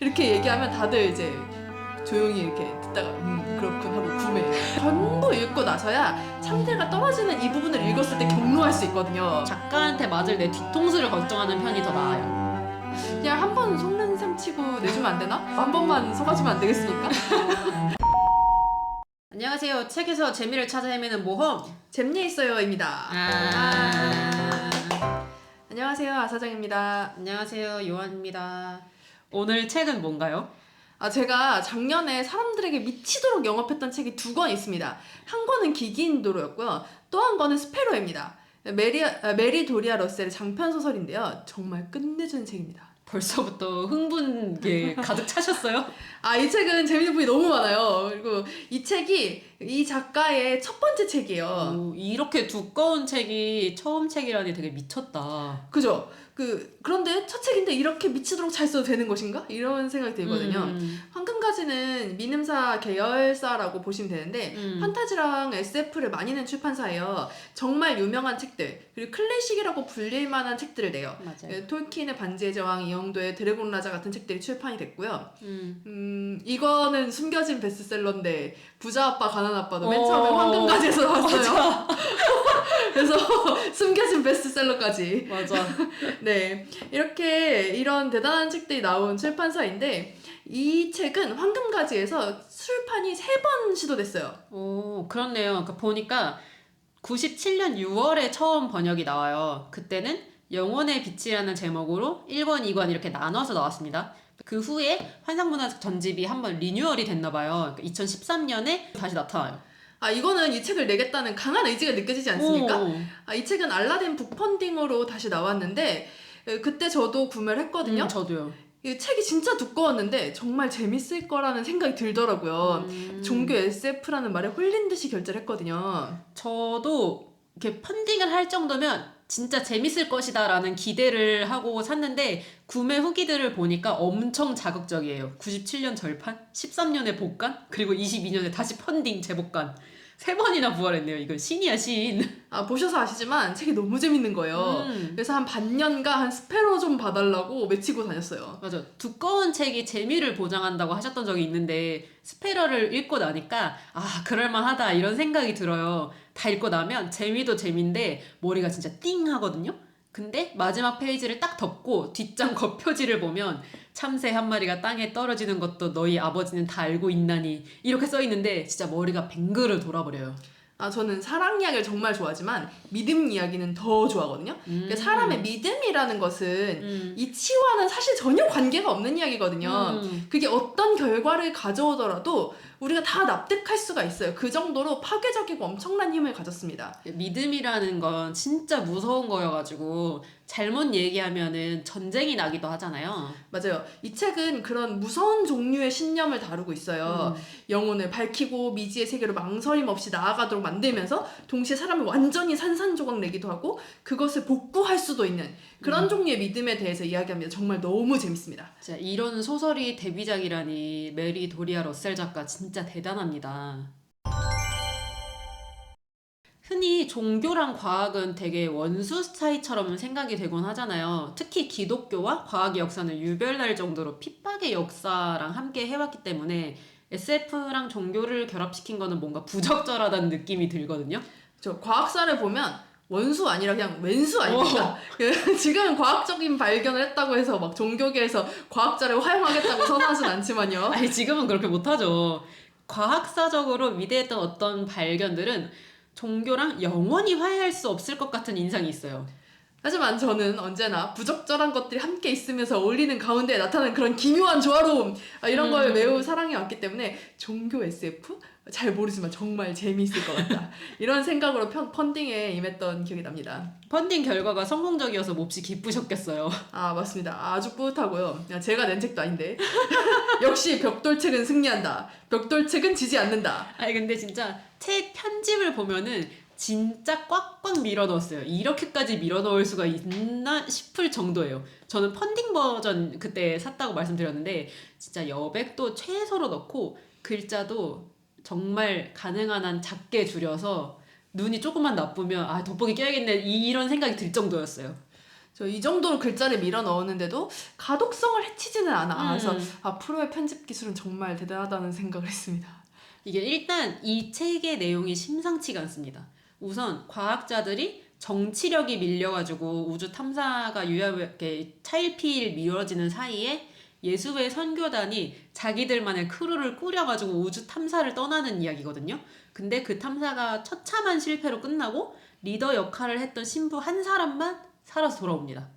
이렇게 얘기하면 다들 이제 조용히 이렇게 듣다가 그렇군 하고 구매. 전부 읽고 나서야 상태가 떨어지는 이 부분을 읽었을 때 경로할 수 있거든요. 작가한테 맞을 내 뒤통수를 걱정하는 편이 더 나아요. 그냥 한 번 속는 셈 치고 내주면 안 되나? 한 번만 속아주면 안 되겠습니까? 안녕하세요. 책에서 재미를 찾아 헤매는 모험. 잼니 있어요입니다. 안녕하세요, 아사장입니다. 안녕하세요. 요한입니다. 오늘 책은 뭔가요? 제가 작년에 사람들에게 미치도록 영업했던 책이 2권 있습니다. 한 권은 기기인도로였고요. 또 한 권은 스페로입니다. 메리 도리아 러셀의 장편 소설인데요. 정말 끝내주는 책입니다. 벌써부터 흥분에 가득 차셨어요? 이 책은 재밌는 부분이 너무 많아요. 그리고 이 책이 이 작가의 첫 번째 책이에요. 이렇게 두꺼운 책이 처음 책이라니 되게 미쳤다. 그죠? 그런데 첫 책인데 이렇게 미치도록 잘 써도 되는 것인가? 이런 생각이 들거든요. 황금가지는 민음사 계열사라고 보시면 되는데 판타지랑 SF를 많이 낸 출판사예요. 정말 유명한 책들 그리고 클래식이라고 불릴 만한 책들을 내요. 맞아요. 톨킨의 반지의 제왕, 이영도의 드래곤 라자 같은 책들이 출판이 됐고요. 이거는 숨겨진 베스트셀러인데 부자 아빠 가난 아빠도 맨 처음에 황금가지에서 나왔어요. 그래서 숨겨진 베스트셀러까지. 맞아. 네, 이런 대단한 책들이 나온 출판사인데 이 책은 황금가지에서 출판이 3번 시도됐어요. 오, 그렇네요. 그러니까 보니까 97년 6월에 처음 번역이 나와요. 그때는 영혼의 빛이라는 제목으로 1권, 2권 이렇게 나눠서 나왔습니다. 그 후에 환상문화적 전집이 한번 리뉴얼이 됐나 봐요. 그러니까 2013년에 다시 나타나요. 이거는 이 책을 내겠다는 강한 의지가 느껴지지 않습니까? 오. 이 책은 알라딘 북펀딩으로 다시 나왔는데 그때 저도 구매를 했거든요. 저도요. 이 책이 진짜 두꺼웠는데 정말 재밌을 거라는 생각이 들더라고요. 종교 SF라는 말에 홀린 듯이 결제를 했거든요. 저도 이렇게 펀딩을 할 정도면 진짜 재밌을 것이다 라는 기대를 하고 샀는데 구매 후기들을 보니까 엄청 자극적이에요. 97년 절판, 13년에 복간, 그리고 22년에 다시 펀딩 재복간. 3번이나 부활했네요. 이건 신이야 신. 보셔서 아시지만 책이 너무 재밌는 거예요. 그래서 한 반년간 한 스페로 좀 봐달라고 외치고 다녔어요. 맞아. 두꺼운 책이 재미를 보장한다고 하셨던 적이 있는데 스페러를 읽고 나니까 그럴만하다 이런 생각이 들어요. 다 읽고 나면 재미도 재미인데 머리가 진짜 띵 하거든요. 근데 마지막 페이지를 딱 덮고 뒷장 겉표지를 보면 참새 한 마리가 땅에 떨어지는 것도 너희 아버지는 다 알고 있나니 이렇게 써있는데 진짜 머리가 뱅그를 돌아버려요. 저는 사랑 이야기를 정말 좋아하지만 믿음 이야기는 더 좋아하거든요. 그러니까 사람의 믿음이라는 것은 이치와는 사실 전혀 관계가 없는 이야기거든요. 그게 어떤 결과를 가져오더라도 우리가 다 납득할 수가 있어요. 그 정도로 파괴적이고 엄청난 힘을 가졌습니다. 믿음이라는 건 진짜 무서운 거여가지고 잘못 얘기하면은 전쟁이 나기도 하잖아요. 맞아요. 이 책은 그런 무서운 종류의 신념을 다루고 있어요. 영혼을 밝히고 미지의 세계로 망설임 없이 나아가도록 만들면서 동시에 사람을 완전히 산산조각 내기도 하고 그것을 복구할 수도 있는 그런 종류의 믿음에 대해서 이야기합니다. 정말 너무 재밌습니다. 진짜 이런 소설이 데뷔작이라니 메리 도리아 러셀 작가 진짜 대단합니다. 흔히 종교랑 과학은 되게 원수 사이처럼 생각이 되곤 하잖아요. 특히 기독교와 과학의 역사는 유별날 정도로 핍박의 역사랑 함께 해왔기 때문에 SF랑 종교를 결합시킨 거는 뭔가 부적절하다는 느낌이 들거든요. 과학사를 보면 원수 아니라 그냥 왼수 아닙니까? 지금은 과학적인 발견을 했다고 해서 막 종교계에서 과학자를 화용하겠다고 선언하진 않지만요. 아니 지금은 그렇게 못하죠. 과학사적으로 위대했던 어떤 발견들은 종교랑 영원히 화해할 수 없을 것 같은 인상이 있어요. 하지만 저는 언제나 부적절한 것들이 함께 있으면서 어울리는 가운데 나타나는 그런 기묘한 조화로움 이런 걸 매우 사랑해왔기 때문에 종교 SF? 잘 모르지만 정말 재미있을 것 같다. 이런 생각으로 펀딩에 임했던 기억이 납니다. 펀딩 결과가 성공적이어서 몹시 기쁘셨겠어요. 맞습니다. 아주 뿌듯하고요. 제가 낸 책도 아닌데 역시 벽돌책은 승리한다. 벽돌책은 지지 않는다. 아니 근데 진짜 책 편집을 보면은 진짜 꽉꽉 밀어 넣었어요. 이렇게까지 밀어 넣을 수가 있나 싶을 정도예요. 저는 펀딩 버전 그때 샀다고 말씀드렸는데 진짜 여백도 최소로 넣고 글자도 정말 가능한 한 작게 줄여서 눈이 조금만 나쁘면 돋보기 껴야겠네 이런 생각이 들 정도였어요. 저 이 정도로 글자를 밀어 넣었는데도 가독성을 해치지는 않아. 그래서 프로의 편집 기술은 정말 대단하다는 생각을 했습니다. 이게 일단 이 책의 내용이 심상치가 않습니다. 우선 과학자들이 정치력이 밀려가지고 우주 탐사가 유야하게 차일피일 미뤄지는 사이에 예수의 선교단이 자기들만의 크루를 꾸려가지고 우주 탐사를 떠나는 이야기거든요. 근데 그 탐사가 처참한 실패로 끝나고 리더 역할을 했던 신부 한 사람만 살아서 돌아옵니다.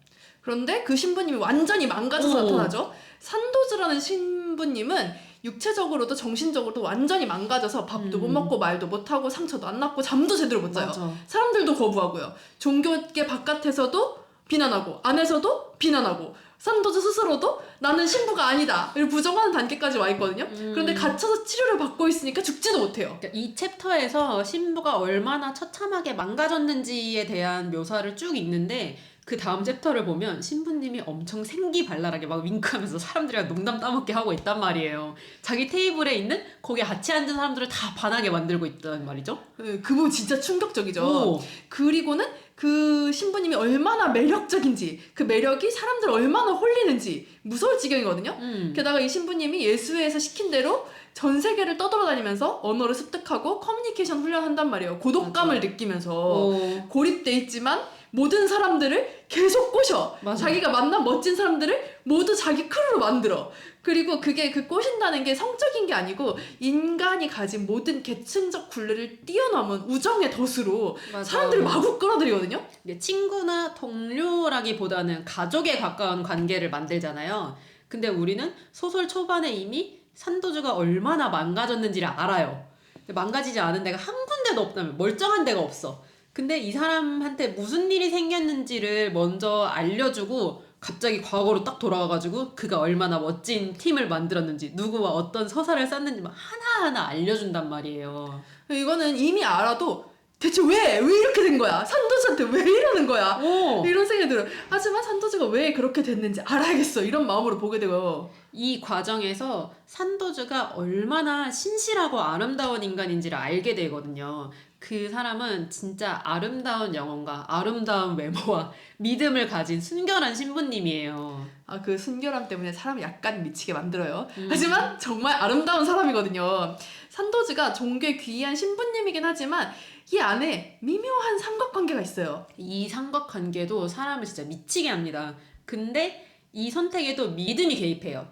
그런데 그 신부님이 완전히 망가져서 나타나죠. 산도즈라는 신부님은 육체적으로도 정신적으로도 완전히 망가져서 밥도 못 먹고 말도 못하고 상처도 안 났고 잠도 제대로 못 자요. 맞아. 사람들도 거부하고요. 종교계 바깥에서도 비난하고 안에서도 비난하고 산도즈 스스로도 나는 신부가 아니다 이를 부정하는 단계까지 와 있거든요. 그런데 갇혀서 치료를 받고 있으니까 죽지도 못해요. 그러니까 이 챕터에서 신부가 얼마나 처참하게 망가졌는지에 대한 묘사를 쭉 읽는데 그 다음 챕터를 보면 신부님이 엄청 생기발랄하게 막 윙크하면서 사람들이랑 농담 따먹게 하고 있단 말이에요. 자기 테이블에 있는 거기에 같이 앉은 사람들을 다 반하게 만들고 있단 말이죠. 그 부분 진짜 충격적이죠. 오. 그리고는 그 신부님이 얼마나 매력적인지 그 매력이 사람들을 얼마나 홀리는지 무서울 지경이거든요. 게다가 이 신부님이 예수회에서 시킨 대로 전 세계를 떠돌아다니면서 언어를 습득하고 커뮤니케이션 훈련한단 말이에요. 고독감을 느끼면서 고립돼 있지만 모든 사람들을 계속 꼬셔. 맞아. 자기가 만난 멋진 사람들을 모두 자기 크루로 만들어. 그리고 그게 그 꼬신다는 게 성적인 게 아니고 인간이 가진 모든 계층적 굴레를 뛰어넘은 우정의 덫으로 맞아. 사람들을 마구 끌어들이거든요. 친구나 동료라기보다는 가족에 가까운 관계를 만들잖아요. 근데 우리는 소설 초반에 이미 산도즈가 얼마나 망가졌는지를 알아요. 근데 망가지지 않은 데가 한 군데도 없다면 멀쩡한 데가 없어. 근데 이 사람한테 무슨 일이 생겼는지를 먼저 알려주고 갑자기 과거로 딱 돌아와가지고 그가 얼마나 멋진 팀을 만들었는지 누구와 어떤 서사를 쌌는지 막 하나하나 알려준단 말이에요. 이거는 이미 알아도 대체 왜 이렇게 된 거야? 산도즈한테 왜 이러는 거야? 이런 생각이 들어요. 하지만 산도즈가 왜 그렇게 됐는지 알아야겠어. 이런 마음으로 보게 되고요. 이 과정에서 산도즈가 얼마나 신실하고 아름다운 인간인지를 알게 되거든요. 그 사람은 진짜 아름다운 영혼과 아름다운 외모와 믿음을 가진 순결한 신부님이에요. 그 순결함 때문에 사람을 약간 미치게 만들어요. 하지만 정말 아름다운 사람이거든요. 산도즈가 종교에 귀한 신부님이긴 하지만 이 안에 미묘한 삼각관계가 있어요. 이 삼각관계도 사람을 진짜 미치게 합니다. 근데 이 선택에도 믿음이 개입해요.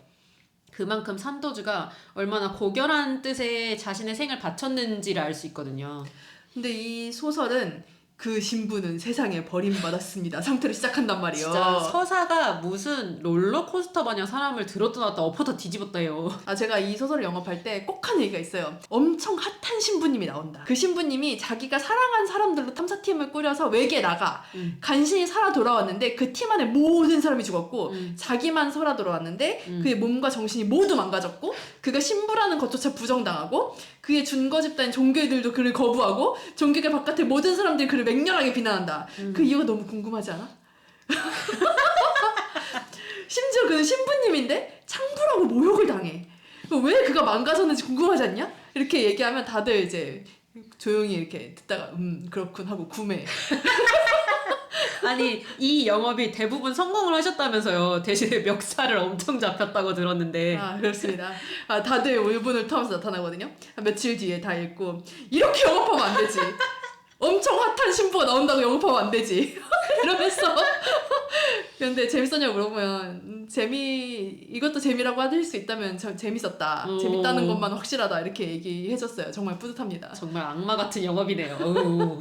그만큼 산도즈가 얼마나 고결한 뜻에 자신의 생을 바쳤는지를 알 수 있거든요. 근데 이 소설은 그 신부는 세상에 버림받았습니다 상태로 시작한단 말이에요. 진짜 서사가 무슨 롤러코스터 마냥 사람을 들었다 놨다 엎었다 뒤집었다요. 제가 이 소설을 영업할 때 꼭 하는 얘기가 있어요. 엄청 핫한 신부님이 나온다. 그 신부님이 자기가 사랑한 사람들로 탐사팀을 꾸려서 외계에 나가 간신히 살아 돌아왔는데 그 팀 안에 모든 사람이 죽었고 자기만 살아 돌아왔는데 그의 몸과 정신이 모두 망가졌고 그가 신부라는 것조차 부정당하고 그의 준거 집단인 종교인들도 그를 거부하고 종교계 바깥의 모든 사람들이 그를 맹렬하게 비난한다. 그 이유가 너무 궁금하지 않아? 심지어 그는 신부님인데 창부라고 모욕을 당해. 왜 그가 망가졌는지 궁금하지 않냐? 이렇게 얘기하면 다들 이제 조용히 이렇게 듣다가 그렇군 하고 구매. 아니 이 영업이 대부분 성공을 하셨다면서요. 대신에 멱살을 엄청 잡혔다고 들었는데. 그렇습니다. 다들 울분을 토하면서 나타나거든요. 며칠 뒤에 다 읽고 이렇게 영업하면 안 되지. 엄청 핫한 신부가 나온다고 영업하면 안 되지. 이러면서. 근데 재밌었냐고 물어보면 이것도 재미라고 할 수 있다면 재밌었다. 재밌다는 것만 확실하다. 이렇게 얘기해줬어요. 정말 뿌듯합니다. 정말 악마 같은 영업이네요.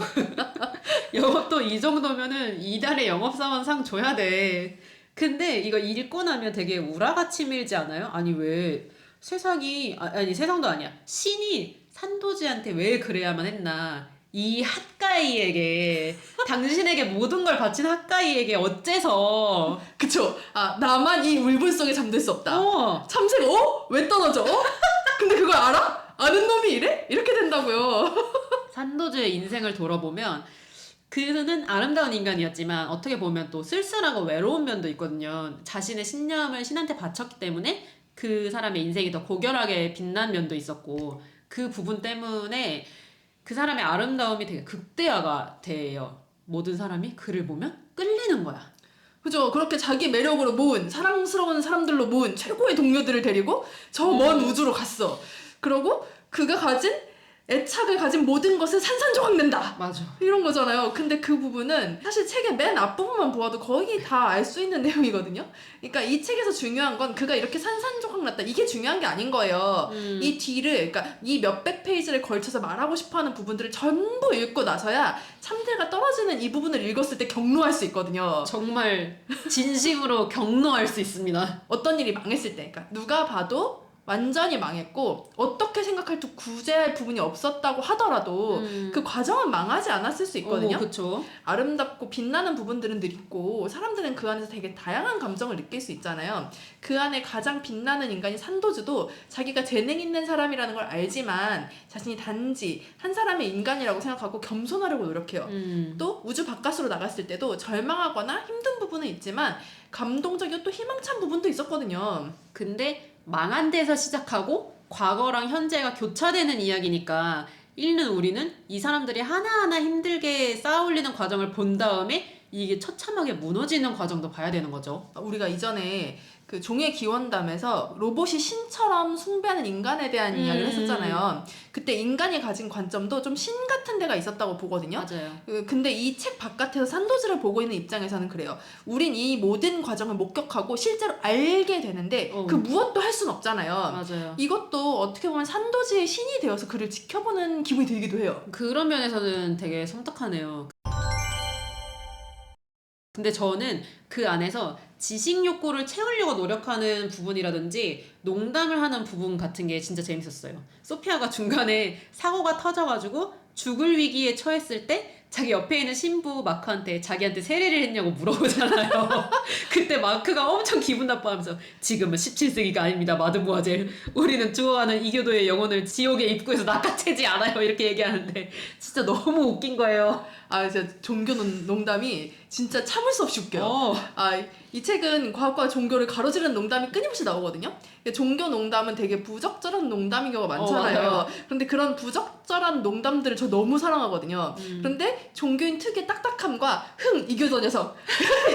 영업도 이 정도면은 이달의 영업사원상 줘야 돼. 근데 이거 읽고 나면 되게 우라가 치밀지 않아요? 아니 왜 세상이 아니 세상도 아니야. 신이 산도지한테 왜 그래야만 했나? 이 핫가이에게 당신에게 모든 걸 바친 핫가이에게 어째서 그쵸. 나만 이 울분 속에 잠들 수 없다. 참새가 왜 떨어져? 근데 그걸 알아? 아는 놈이 이래? 이렇게 된다고요. 산도즈의 인생을 돌아보면 그는 아름다운 인간이었지만 어떻게 보면 또 쓸쓸하고 외로운 면도 있거든요. 자신의 신념을 신한테 바쳤기 때문에 그 사람의 인생이 더 고결하게 빛난 면도 있었고 그 부분 때문에 그 사람의 아름다움이 되게 극대화가 돼요. 모든 사람이 그를 보면 끌리는 거야. 그죠? 그렇게 자기 매력으로 모은 사랑스러운 사람들로 모은 최고의 동료들을 데리고 저 먼 우주로 갔어. 그러고 그가 가진 애착을 가진 모든 것을 산산조각 낸다. 맞아. 이런 거잖아요. 근데 그 부분은 사실 책의 맨 앞부분만 보아도 거의 다 알 수 있는 내용이거든요. 그러니까 이 책에서 중요한 건 그가 이렇게 산산조각 났다. 이게 중요한 게 아닌 거예요. 이 뒤를, 그러니까 이 몇백 페이지를 걸쳐서 말하고 싶어하는 부분들을 전부 읽고 나서야 참들과 떨어지는 이 부분을 읽었을 때 경로할 수 있거든요. 정말 진심으로 경로할 수 있습니다. 어떤 일이 망했을 때, 그러니까 누가 봐도 완전히 망했고 어떻게 생각할지 구제할 부분이 없었다고 하더라도 그 과정은 망하지 않았을 수 있거든요. 그쵸. 아름답고 빛나는 부분들은 늘 있고 사람들은 그 안에서 되게 다양한 감정을 느낄 수 있잖아요. 그 안에 가장 빛나는 인간이 산도즈도 자기가 재능 있는 사람이라는 걸 알지만 자신이 단지 한 사람의 인간이라고 생각하고 겸손하려고 노력해요. 또 우주 바깥으로 나갔을 때도 절망하거나 힘든 부분은 있지만 감동적이고 또 희망찬 부분도 있었거든요. 근데 망한 데서 시작하고 과거랑 현재가 교차되는 이야기니까 읽는 우리는 이 사람들이 하나하나 힘들게 쌓아올리는 과정을 본 다음에 이게 처참하게 무너지는 과정도 봐야 되는 거죠. 우리가 이전에 그 종의 기원담에서 로봇이 신처럼 숭배하는 인간에 대한 이야기를 했었잖아요. 그때 인간이 가진 관점도 좀 신 같은 데가 있었다고 보거든요. 맞아요. 근데 이 책 바깥에서 산도즈를 보고 있는 입장에서는 그래요. 우린 이 모든 과정을 목격하고 실제로 알게 되는데 그 무엇도 할 수는 없잖아요. 맞아요. 이것도 어떻게 보면 산도즈의 신이 되어서 그를 지켜보는 기분이 들기도 해요. 그런 면에서는 되게 섬뜩하네요. 근데 저는 그 안에서 지식 욕구를 채우려고 노력하는 부분이라든지 농담을 하는 부분 같은 게 진짜 재밌었어요. 소피아가 중간에 사고가 터져가지고 죽을 위기에 처했을 때 자기 옆에 있는 신부 마크한테 자기한테 세례를 했냐고 물어보잖아요. 그때 마크가 엄청 기분 나빠하면서 지금은 17세기가 아닙니다 마드모아젤, 우리는 주어하는 이교도의 영혼을 지옥의 입구에서 낚아채지 않아요 이렇게 얘기하는데 진짜 너무 웃긴 거예요. 아, 진짜 종교 농담이 진짜 참을 수 없이 웃겨요. 이 책은 과학과 종교를 가로지르는 농담이 끊임없이 나오거든요. 종교 농담은 되게 부적절한 농담인 경우가 많잖아요. 그런데 그런 부적절한 농담들을 저 너무 사랑하거든요. 그런데 종교인 특유의 딱딱함과 이교도 녀석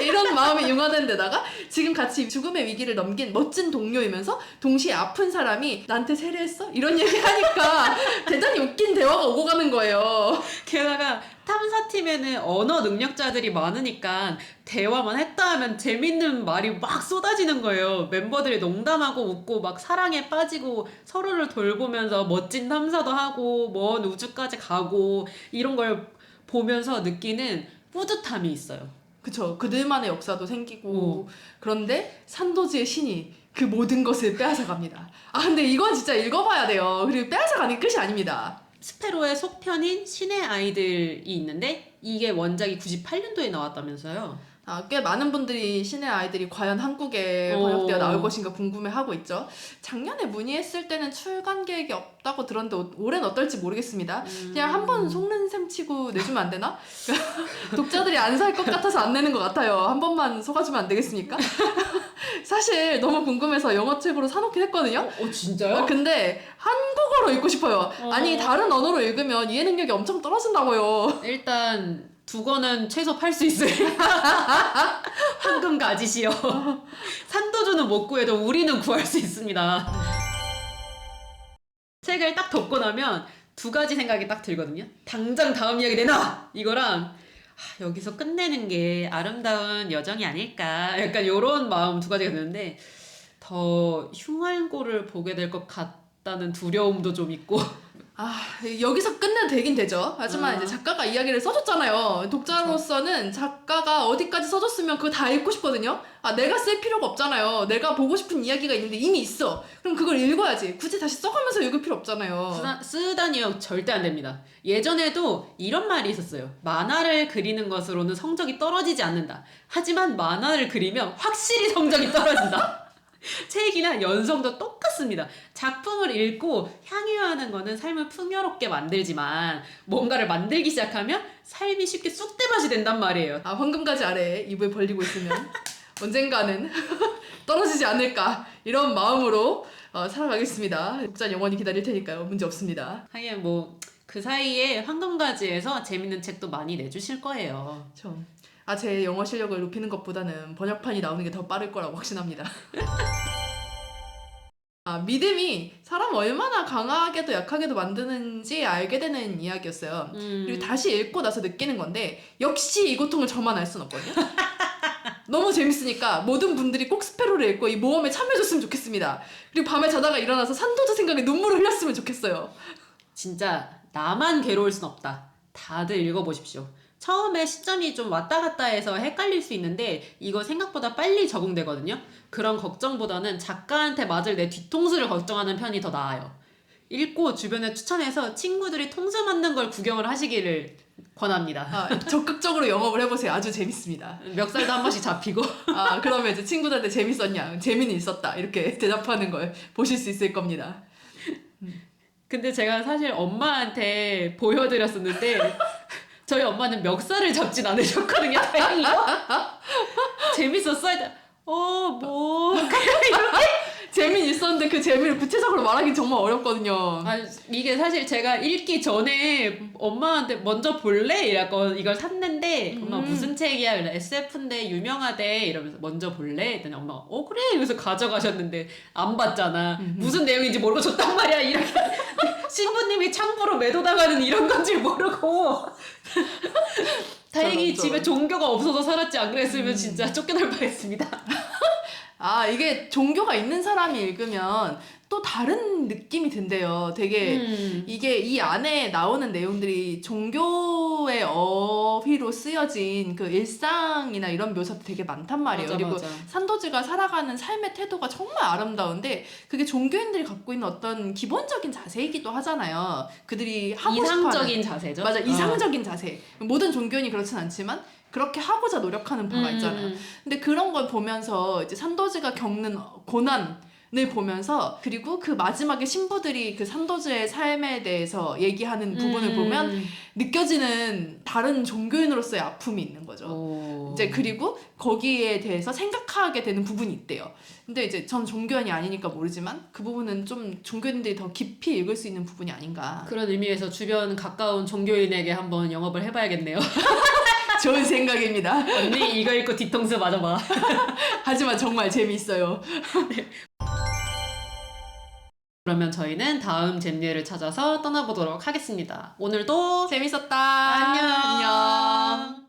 이런 마음이 융화된 데다가 지금 같이 죽음의 위기를 넘긴 멋진 동료이면서 동시에 아픈 사람이 나한테 세례했어? 이런 얘기하니까 대단히 웃긴 대화가 오고 가는 거예요. 게다가 탐사팀에는 언어 능력자들이 많으니까 대화만 했다 하면 재밌는 말이 막 쏟아지는 거예요. 멤버들이 농담하고 웃고 막 사랑에 빠지고 서로를 돌보면서 멋진 탐사도 하고 먼 우주까지 가고 이런 걸 보면서 느끼는 뿌듯함이 있어요. 그쵸. 그들만의 역사도 생기고 그런데 산도즈의 신이 그 모든 것을 빼앗아갑니다. 근데 이건 진짜 읽어봐야 돼요. 그리고 빼앗아가는 끝이 아닙니다. 스페로의 속편인 신의 아이들이 있는데 이게 원작이 98년도에 나왔다면서요. 꽤 많은 분들이 신의 아이들이 과연 한국에 번역되어 나올 것인가 궁금해하고 있죠. 작년에 문의했을 때는 출간 계획이 없다고 들었는데 올해는 어떨지 모르겠습니다. 그냥 한번 속는 셈 치고 내주면 안 되나? 독자들이 안 살 것 같아서 안 내는 것 같아요. 한 번만 속아주면 안 되겠습니까? 사실 너무 궁금해서 영어책으로 사놓긴 했거든요. 진짜요? 근데 한국어로 읽고 싶어요. 아니 다른 언어로 읽으면 이해 능력이 엄청 떨어진다고요. 일단 두 권은 최소 팔 수 있어요. 황금 가지시오. 산도주는 못 구해도 우리는 구할 수 있습니다. 책을 딱 덮고 나면 두 가지 생각이 딱 들거든요. 당장 다음 이야기 내놔! 이거랑 여기서 끝내는 게 아름다운 여정이 아닐까 약간 요런 마음 두 가지가 드는데 더 흉한 꼴을 보게 될 것 같다는 두려움도 좀 있고 여기서 끝내도 되긴 되죠. 하지만 이제 작가가 이야기를 써줬잖아요. 독자로서는 작가가 어디까지 써줬으면 그거 다 읽고 싶거든요. 내가 쓸 필요가 없잖아요. 내가 보고 싶은 이야기가 있는데 이미 있어. 그럼 그걸 읽어야지. 굳이 다시 써가면서 읽을 필요 없잖아요. 쓰다니요 절대 안 됩니다. 예전에도 이런 말이 있었어요. 만화를 그리는 것으로는 성적이 떨어지지 않는다. 하지만 만화를 그리면 확실히 성적이 떨어진다. 책이나 연성도 똑같습니다. 작품을 읽고 향유하는 거는 삶을 풍요롭게 만들지만 뭔가를 만들기 시작하면 삶이 쉽게 쑥대밭이 된단 말이에요. 황금가지 아래에 입을 벌리고 있으면 언젠가는 떨어지지 않을까 이런 마음으로 살아가겠습니다. 독자 영원히 기다릴 테니까요. 문제 없습니다. 하긴 뭐 그 사이에 황금가지에서 재밌는 책도 많이 내주실 거예요. 그렇죠. 제 영어 실력을 높이는 것보다는 번역판이 나오는 게 더 빠를 거라고 확신합니다. 믿음이 사람 얼마나 강하게도 약하게도 만드는지 알게 되는 이야기였어요. 그리고 다시 읽고 나서 느끼는 건데 역시 이 고통을 저만 알 순 없거든요. 너무 재밌으니까 모든 분들이 꼭 스페로를 읽고 이 모험에 참여해줬으면 좋겠습니다. 그리고 밤에 자다가 일어나서 산도즈 생각에 눈물을 흘렸으면 좋겠어요. 진짜 나만 괴로울 순 없다. 다들 읽어보십시오. 처음에 시점이 좀 왔다 갔다 해서 헷갈릴 수 있는데 이거 생각보다 빨리 적응되거든요. 그런 걱정보다는 작가한테 맞을 내 뒤통수를 걱정하는 편이 더 나아요. 읽고 주변에 추천해서 친구들이 통수 맞는 걸 구경을 하시기를 권합니다. 적극적으로 영업을 해보세요. 아주 재밌습니다. 멱살도 한 번씩 잡히고. 그러면 이제 친구들한테 재밌었냐, 재미는 있었다 이렇게 대답하는 걸 보실 수 있을 겁니다. 근데 제가 사실 엄마한테 보여드렸었는데 저희 엄마는 멱살을 잡진 않으셨거든요. 다행히요. 재밌었어요. 뭐 그냥 이렇게 재미는 있었는데 그 재미를 구체적으로 말하기 정말 어렵거든요. 이게 사실 제가 읽기 전에 엄마한테 먼저 볼래? 이라고 이걸 샀는데 엄마 무슨 책이야? 그래서 SF인데 유명하대 이러면서 먼저 볼래? 했더니 엄마가 그래? 이러면서 가져가셨는데 안 봤잖아. 무슨 내용인지 모르고 줬단 말이야. 이렇게 신부님이 창부로 매도당하는 이런 건지 모르고 다행히 집에 종교가 없어서 살았지 안 그랬으면 진짜 쫓겨날 뻔했습니다. 이게 종교가 있는 사람이 읽으면 또 다른 느낌이 든대요. 되게 이게 이 안에 나오는 내용들이 종교의 어휘로 쓰여진 그 일상이나 이런 묘사도 되게 많단 말이에요. 맞아, 그리고 맞아. 산도즈가 살아가는 삶의 태도가 정말 아름다운데 그게 종교인들이 갖고 있는 어떤 기본적인 자세이기도 하잖아요. 그들이 하고 이상적인 싶어하는 자세죠. 맞아, 이상적인 자세. 모든 종교인이 그렇진 않지만 그렇게 하고자 노력하는 바가 있잖아요. 근데 그런 걸 보면서 이제 산도즈가 겪는 고난을 보면서 그리고 그 마지막에 신부들이 그 산도즈의 삶에 대해서 얘기하는 부분을 보면 느껴지는 다른 종교인으로서의 아픔이 있는 거죠. 이제 그리고 거기에 대해서 생각하게 되는 부분이 있대요. 근데 이제 전 종교인이 아니니까 모르지만 그 부분은 좀 종교인들이 더 깊이 읽을 수 있는 부분이 아닌가. 그런 의미에서 주변 가까운 종교인에게 한번 영업을 해봐야겠네요. 좋은 생각입니다. 언니 이거 읽고 뒤통수 맞아봐. 하지만 정말 재미있어요. 그러면 저희는 다음 잼리를 찾아서 떠나보도록 하겠습니다. 오늘도 재밌었다. 안녕. 안녕.